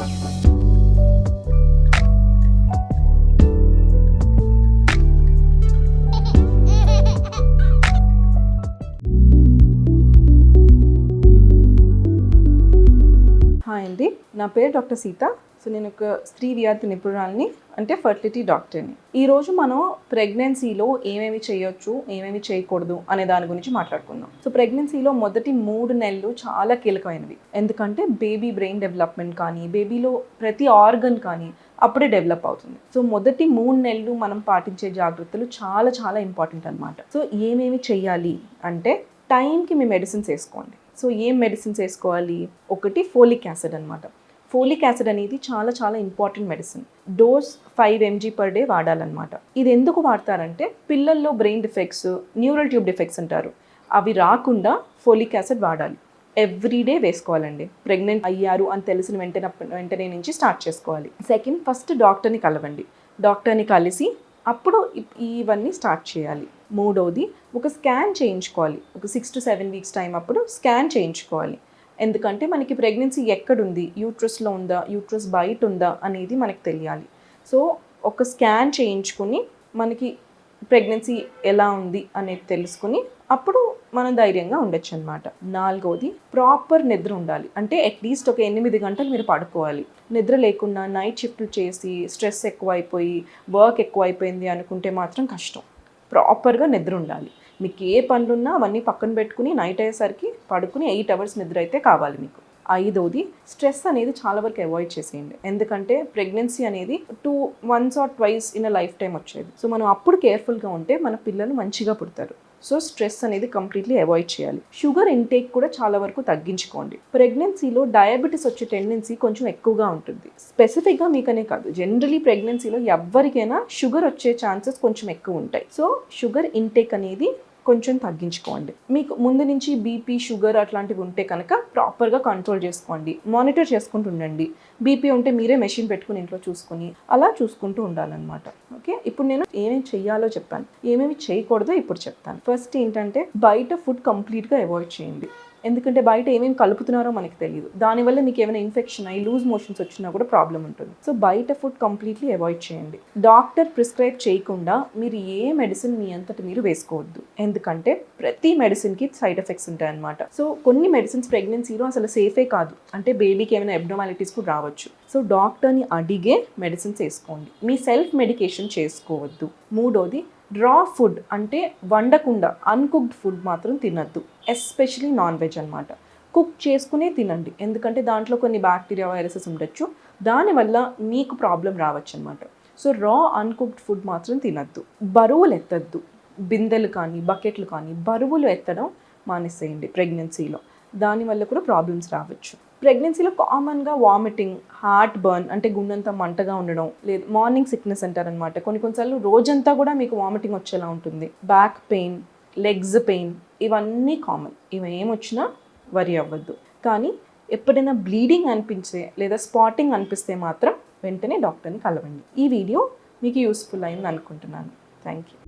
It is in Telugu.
హాయ్ అండి, నా పేరు డాక్టర్ సీత. సో నేను ఒక స్త్రీ వ్యాధి నిపుణురాలిని, అంటే ఫర్టిలిటీ డాక్టర్ని. ఈరోజు మనం ప్రెగ్నెన్సీలో ఏమేమి చేయొచ్చు, ఏమేమి చేయకూడదు అనే దాని గురించి మాట్లాడుకుందాం. సో ప్రెగ్నెన్సీలో మొదటి 3 నెలలు చాలా కీలకమైనవి. ఎందుకంటే బేబీ బ్రెయిన్ డెవలప్మెంట్ కానీ, బేబీలో ప్రతి ఆర్గన్ కానీ అప్పుడే డెవలప్ అవుతుంది. సో మొదటి 3 నెలలు మనం పాటించే జాగ్రత్తలు చాలా చాలా ఇంపార్టెంట్ అనమాట. సో ఏమేమి చెయ్యాలి అంటే, టైంకి మీ మెడిసిన్స్ వేసుకోండి. సో ఏం మెడిసిన్స్ వేసుకోవాలి? ఒకటి ఫోలిక్ యాసిడ్ అనమాట. ఫోలిక్ యాసిడ్ అనేది చాలా చాలా important medicine. Dose 5 mg per day వాడాలన్నమాట. ఇది ఎందుకు వాడతారంటే, పిల్లల్లో brain defects, neural tube defects అంటారు, అవి రాకుండా ఫోలిక్ యాసిడ్ వాడాలి. ఎవ్రీడే వేసుకోవాలండి. ప్రెగ్నెంట్ అయ్యారు అని తెలిసిన వెంటనే నుంచి స్టార్ట్ చేసుకోవాలి. సెకండ్, ఫస్ట్ డాక్టర్ని కలవండి. డాక్టర్ని కలిసి అప్పుడు ఇవన్నీ స్టార్ట్ చేయాలి. మూడోది, ఒక స్కాన్ చేయించుకోవాలి. ఒక 6 to 7 weeks టైం అప్పుడు స్కాన్ చేయించుకోవాలి. ఎందుకంటే మనకి ప్రెగ్నెన్సీ ఎక్కడుంది, యూట్రస్లో ఉందా, యూట్రస్ బయట ఉందా అనేది మనకు తెలియాలి. సో ఒక స్కాన్ చేయించుకుని మనకి ప్రెగ్నెన్సీ ఎలా ఉంది అనేది తెలుసుకుని అప్పుడు మనం ధైర్యంగా ఉండొచ్చు అనమాట. నాలుగోది, ప్రాపర్ నిద్ర ఉండాలి. అంటే అట్లీస్ట్ ఒక 8 గంటలు మీరు పడుకోవాలి. నిద్ర లేకుండా నైట్ షిఫ్ట్లు చేసి స్ట్రెస్ ఎక్కువైపోయి వర్క్ ఎక్కువైపోయింది అనుకుంటే మాత్రం కష్టం. ప్రాపర్గా నిద్ర ఉండాలి. మీకు ఏ పనులున్నా అవన్నీ పక్కన పెట్టుకుని నైట్ అయ్యేసరికి పడుకుని 8 hours నిద్ర అయితే కావాలి మీకు. ఐదోది, స్ట్రెస్ అనేది చాలా వరకు అవాయిడ్ చేసేయండి. ఎందుకంటే ప్రెగ్నెన్సీ అనేది once or twice in a life time వచ్చేది. సో మనం అప్పుడు కేర్ఫుల్గా ఉంటే మన పిల్లలు మంచిగా పుడతారు. సో స్ట్రెస్ అనేది కంప్లీట్లీ అవాయిడ్ చేయాలి. షుగర్ ఇంటేక్ కూడా చాలా వరకు తగ్గించుకోండి. ప్రెగ్నెన్సీలో డయాబెటీస్ వచ్చే టెండెన్సీ కొంచెం ఎక్కువగా ఉంటుంది. స్పెసిఫిక్గా మీకనే కాదు, జనరలీ ప్రెగ్నెన్సీలో ఎవరికైనా షుగర్ వచ్చే ఛాన్సెస్ కొంచెం ఎక్కువ ఉంటాయి. సో షుగర్ ఇంటేక్ అనేది కొంచెం తగ్గించుకోండి. మీకు ముందు నుంచి బీపీ, షుగర్ అట్లాంటివి ఉంటే కనుక ప్రాపర్గా కంట్రోల్ చేసుకోండి. మానిటర్ చేసుకుంటూ ఉండండి. బీపీ ఉంటే మీరే మెషిన్ పెట్టుకుని ఇంట్లో చూసుకుని అలా చూసుకుంటూ ఉండాలన్నమాట. ఓకే, ఇప్పుడు నేను ఏమేమి చెయ్యాలో చెప్పాను, ఏమేమి చేయకూడదో ఇప్పుడు చెప్తాను. ఫస్ట్ ఏంటంటే, బయట ఫుడ్ కంప్లీట్గా అవాయిడ్ చేయండి. ఎందుకంటే బయట ఏమేమి కలుపుతున్నారో మనకి తెలియదు. దానివల్ల మీకు ఏమైనా ఇన్ఫెక్షన్ అయ్యి లూజ్ మోషన్స్ వచ్చినా కూడా ప్రాబ్లం ఉంటుంది. సో బయట ఫుడ్ కంప్లీట్లీ అవాయిడ్ చేయండి. డాక్టర్ ప్రిస్క్రైబ్ చేయకుండా మీరు ఏ మెడిసిన్ మీ అంతటి మీరు వేసుకోవద్దు. ఎందుకంటే ప్రతి మెడిసిన్కి సైడ్ ఎఫెక్ట్స్ ఉంటాయన్నమాట. సో కొన్ని మెడిసిన్స్ ప్రెగ్నెన్సీలో అసలు సేఫే కాదు. అంటే బేబీకి ఏమైనా అబ్నార్మాలిటీస్ కూడా రావచ్చు. సో డాక్టర్ని అడిగే మెడిసిన్స్ వేసుకోండి. మీ సెల్ఫ్ మెడికేషన్ చేసుకోవద్దు. మూడోది, రా ఫుడ్ అంటే వండకుండా అన్కుక్డ్ ఫుడ్ మాత్రం తినద్దు. ఎస్పెషలీ నాన్ వెజ్ అనమాట. కుక్ చేసుకునే తినండి. ఎందుకంటే దాంట్లో కొన్ని బ్యాక్టీరియా, వైరసెస్ ఉండొచ్చు. దానివల్ల మీకు ప్రాబ్లం రావచ్చు అనమాట. సో రా అన్కుక్డ్ ఫుడ్ మాత్రం తినద్దు. బరువులు ఎత్తద్దు. బిందెలు కానీ బకెట్లు కానీ బరువులు ఎత్తడం మానేసేయండి ప్రెగ్నెన్సీలో. దానివల్ల కూడా ప్రాబ్లమ్స్ రావచ్చు. ప్రెగ్నెన్సీలో కామన్గా వామిటింగ్, హార్ట్ బర్న్ అంటే గుండెంతా మంటగా ఉండడం, లేదు మార్నింగ్ సిక్నెస్ అంటారనమాట. కొన్నిసార్లు రోజంతా కూడా మీకు వామిటింగ్ వచ్చేలా ఉంటుంది. బ్యాక్ పెయిన్, లెగ్స్ పెయిన్, ఇవన్నీ కామన్. ఇవి ఏమొచ్చినా వరి అవ్వద్దు. కానీ ఎప్పుడైనా బ్లీడింగ్ అనిపించే లేదా స్పాటింగ్ అనిపిస్తే మాత్రం వెంటనే డాక్టర్ని కలవండి. ఈ వీడియో మీకు యూస్ఫుల్ అయింది అనుకుంటున్నాను. Thank you.